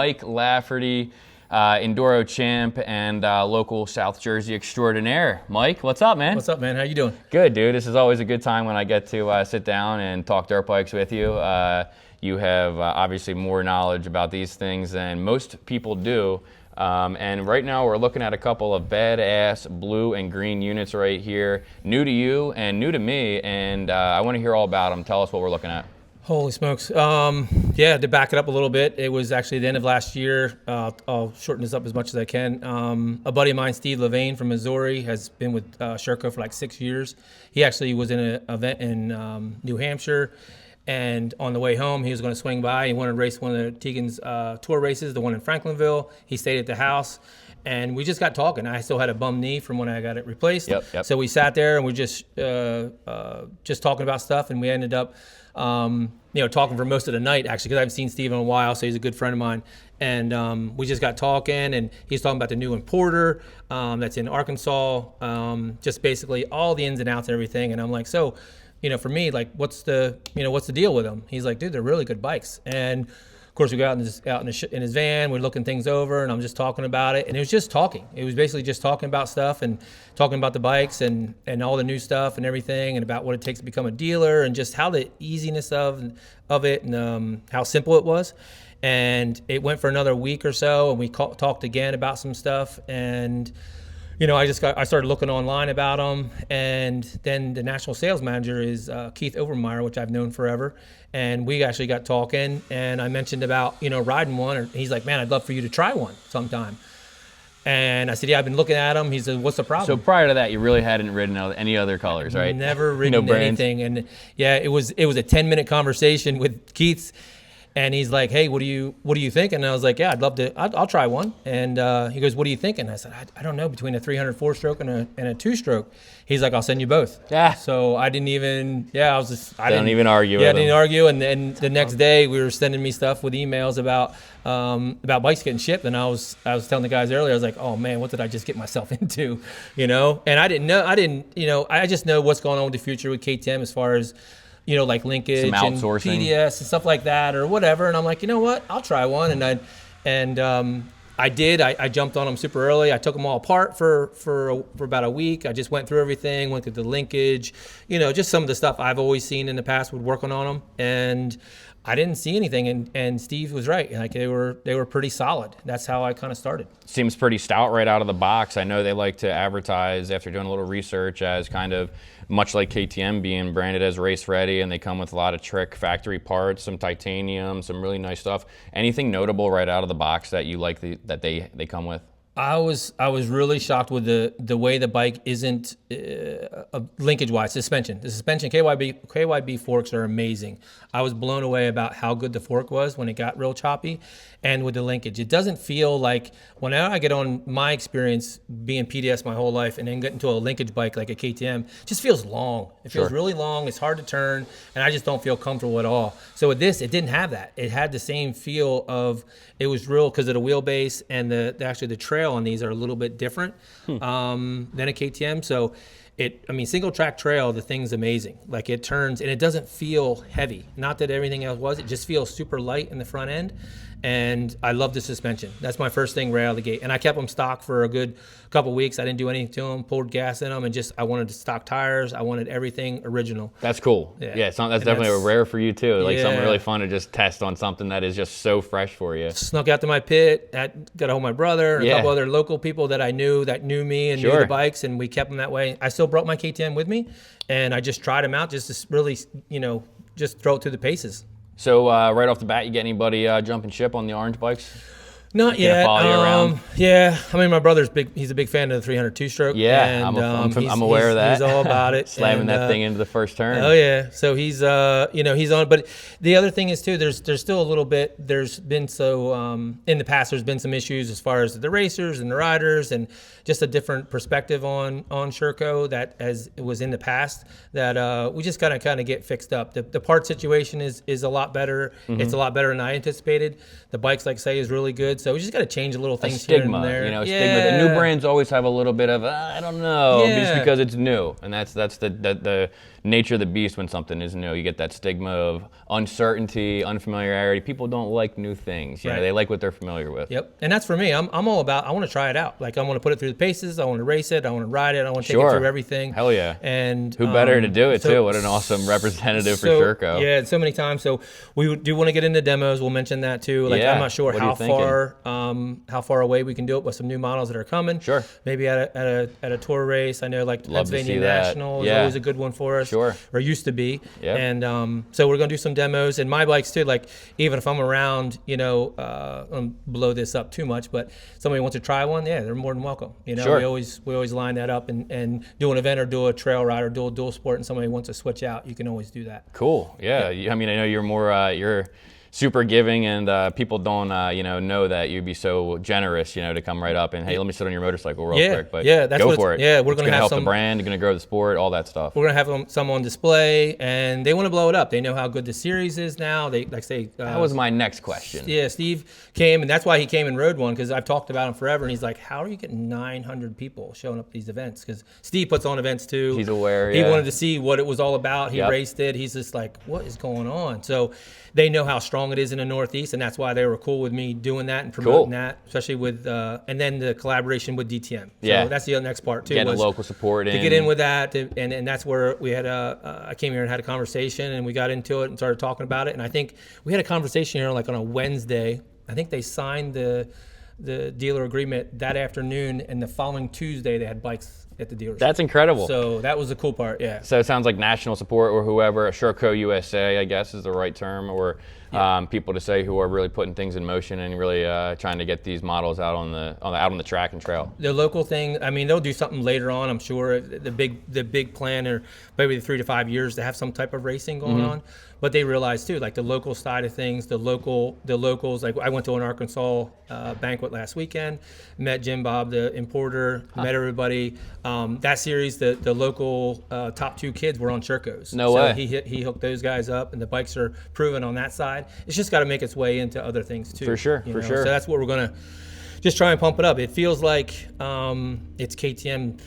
Mike Lafferty, Enduro champ and local South Jersey extraordinaire. Mike, what's up, man? What's up, man? How you doing? Good, dude. This is always a good time when I get to sit down and talk dirt bikes with you. You have obviously more knowledge about these things than most people do. And right now we're looking at a couple of badass blue and green units right here. New to you and new to me, and I want to hear all about them. Tell us what we're looking at. Holy smokes. Yeah, to back it up a little bit, it was actually the end of last year. I'll shorten this up as much as I can. A buddy of mine, Steve Levain from Missouri, has been with Sherco for like 6 years. He actually was in an event in New Hampshire, and on the way home, he was going to swing by. He wanted to race one of Tegan's tour races, the one in Franklinville. He stayed at the house, and we just got talking. I still had a bum knee from when I got it replaced. Yep. So we sat there, and we just talking about stuff, and we ended up talking for most of the night, actually, because I haven't seen Steve in a while, so he's a good friend of mine. And we just got talking, and he's talking about the new importer that's in Arkansas, just basically all the ins and outs and everything. And I'm like, so, for me, like, what's the deal with them? He's like, dude, they're really good bikes. And of course, we got out in his van. We're looking things over, and I'm just talking about it. And it was just talking. It was basically just talking about stuff and talking about the bikes and all the new stuff and everything, and about what it takes to become a dealer, and just how the easiness of it, and how simple it was. And it went for another week or so, and we talked again about some stuff. And I started looking online about them, and then the national sales manager is Keith Overmeyer, which I've known forever, and we actually got talking, and I mentioned about riding one, and he's like, man, I'd love for you to try one sometime. And I said, yeah, I've been looking at them. He said, what's the problem? So prior to that, you really hadn't ridden any other colors, right? Never ridden anything, and yeah, it was a 10-minute conversation with Keith's. And he's like, hey, what do you think? And I was like, yeah, I'd love to, I'll try one. And he goes, what are you thinking? I said, I don't know, between a 304 stroke and a 2-stroke. He's like, I'll send you both. Yeah. So I didn't even, I didn't even argue. Yeah, I didn't argue. And then the next day we were sending me stuff with emails about bikes getting shipped. And I was telling the guys earlier, I was like, oh man, what did I just get myself into? And I didn't know, I just know what's going on with the future with KTM as far as, like linkage and PDS and stuff like that or whatever. And I'm like, you know what? I'll try one. And I did. I jumped on them super early. I took them all apart for about a week. I just went through everything, went through the linkage, just some of the stuff I've always seen in the past with working on them. And I didn't see anything. And Steve was right. Like they were pretty solid. That's how I kind of started. Seems pretty stout right out of the box. I know they like to advertise, after doing a little research, as kind of much like KTM being branded as race ready, and they come with a lot of trick factory parts, some titanium, some really nice stuff. Anything notable right out of the box that you like that they come with? I was really shocked with the way the bike isn't linkage wise. Suspension, the suspension KYB forks are amazing. I was blown away about how good the fork was when it got real choppy, and with the linkage, it doesn't feel like, whenever I get on my experience being PDS my whole life and then get into a linkage bike like a KTM, it just feels long. It feels really long. It's hard to turn, and I just don't feel comfortable at all. So with this, it didn't have that. It had the same feel of, it was real because of the wheelbase, and actually the trail on these are a little bit different than a KTM. So single track trail, the thing's amazing. Like it turns, and it doesn't feel heavy. Not that everything else was. It just feels super light in the front end. And I love the suspension. That's my first thing right out of the gate. And I kept them stock for a good couple weeks. I didn't do anything to them, poured gas in them, and I wanted to stock tires. I wanted everything original. That's cool. Yeah, that's definitely rare for you too. Like something really fun to just test on something that is just so fresh for you. Snuck out to my pit, got a hold of my brother, and a couple other local people that I knew that knew me and knew the bikes, and we kept them that way. I still brought my KTM with me, and I just tried them out just to really, just throw it through the paces. So right off the bat, you get anybody jumping ship on the orange bikes? Not yet. Yeah, my brother's big. He's a big fan of the 302 stroke. Yeah, and, I'm aware of that. He's all about it. Slamming that thing into the first turn. Oh yeah. So he's he's on. But the other thing is too, there's still a little bit. There's been in the past, there's been some issues as far as the racers and the riders, and just a different perspective on Sherco that as it was in the past that we just gotta kind of get fixed up. The part situation is a lot better. Mm-hmm. It's a lot better than I anticipated. The bikes, like say, is really good. So we just got to change a little things here and there. Stigma. The new brands always have a little bit of I don't know, just because it's new, and that's the nature of the beast when something is new. You get that stigma of uncertainty, unfamiliarity. People don't like new things. You know, they like what they're familiar with. Yep. And that's for me. I'm all about, I want to try it out. Like, I want to put it through the paces. I want to race it. I want to ride it. I want to take it through everything. Hell yeah. And who better to do it too? What an awesome representative for Sherco. Yeah, so many times. So we do want to get into demos. We'll mention that too. Like, I'm not sure how far away we can do it with some new models that are coming. Sure. Maybe at a tour race. I know, like, Pennsylvania National is always a good one for us. Sure. Or used to be. Yep. And so we're going to do some demos. And my bikes too, like, even if I'm around, you know, I don't blow this up too much, but somebody wants to try one, yeah, they're more than welcome. You know, we always line that up and do an event or do a trail ride or do a dual sport, and somebody wants to switch out, you can always do that. Cool. Yeah. I mean, I know you're more you're super giving, and people don't know that you'd be so generous, to come right up and, hey, let me sit on your motorcycle real quick. But that's go for it. Yeah, we're going to help the brand, you're going to grow the sport, all that stuff. We're going to have some on display, and they want to blow it up. They know how good the series is now. They that was my next question. Yeah, Steve came, and that's why he came and rode one, because I've talked about him forever, and he's like, how are you getting 900 people showing up at these events? Because Steve puts on events too. He's aware. He wanted to see what it was all about. He raced it. He's just like, what is going on? So they know how strong it is in the Northeast, and that's why they were cool with me doing that and promoting that, especially with and then the collaboration with DTM. So that's the next part too. Getting local support to get in with that, and that's where we had I came here and had a conversation, and we got into it and started talking about it. And I think we had a conversation here like on a Wednesday. I think they signed the dealer agreement that afternoon, and the following Tuesday they had bikes at the dealership. That's incredible. So that was the cool part, yeah. So it sounds like national support, or whoever, Sherco USA, I guess is the right term, or people to say who are really putting things in motion and really trying to get these models out on the track and trail. The local thing, I mean, they'll do something later on, I'm sure. The big plan, or maybe 3 to 5 years, to have some type of racing going on. But they realize too, like the local side of things, the locals. Like, I went to an Arkansas banquet last weekend, met Jim Bob, the importer, met everybody. That series, the local top 2 kids were on Shercos. No way. He hooked those guys up, and the bikes are proven on that side. It's just got to make its way into other things too. For sure. So that's what we're gonna just try and pump it up. It feels like it's KTM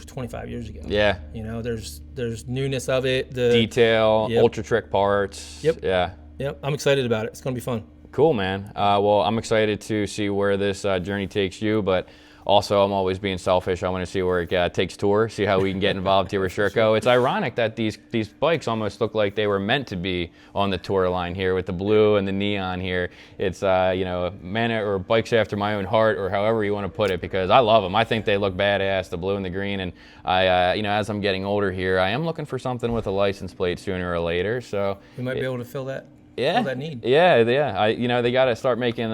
25 years ago. Yeah. There's newness of it. The detail, ultra trick parts. Yep. Yeah. Yep. I'm excited about it. It's gonna be fun. Cool, man. Well, I'm excited to see where this journey takes you, but also I'm always being selfish. I want to see where it takes Tour, see how we can get involved here with Sherco. It's ironic that these bikes almost look like they were meant to be on the Tour line here with the blue and the neon here. It's man or bikes after my own heart, or however you want to put it, because I love them. I think they look badass, the blue and the green, and I as I'm getting older here, I am looking for something with a license plate sooner or later. So we might be able to fill that. Yeah. Fill that need. Yeah. They got to start making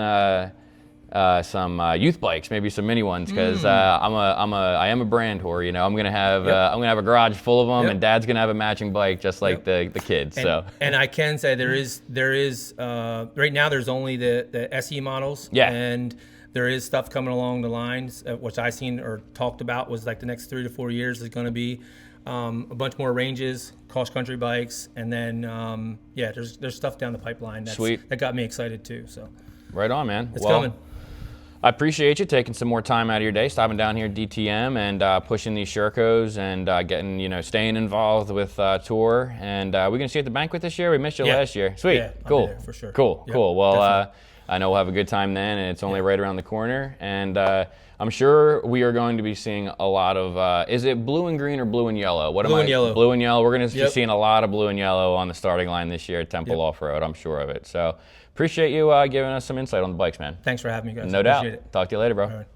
some youth bikes, maybe some mini ones, because I am a brand whore. I'm gonna have a garage full of them, and Dad's gonna have a matching bike just like the kids. And I can say there is right now there's only the SE models. Yeah. And there is stuff coming along the lines, which I seen or talked about, was like the next 3 to 4 years is going to be a bunch more ranges, cross country bikes, and then there's stuff down the pipeline that got me excited too. So right on, man. It's coming. I appreciate you taking some more time out of your day, stopping down here at DTM and pushing these Shercos and getting, staying involved with Tour. And we're going to see you at the banquet this year. We missed you last year. Sweet. Yeah, cool. I'll be there for sure. Cool. Yep, cool. Well, definitely. I know we'll have a good time then, and it's only right around the corner. And I'm sure we are going to be seeing a lot of, is it blue and green or blue and yellow? Blue and yellow. Blue and yellow. We're going to be seeing a lot of blue and yellow on the starting line this year at Temple Off-Road. I'm sure of it. So appreciate you giving us some insight on the bikes, man. Thanks for having me, guys. No doubt. Talk to you later, bro. All right.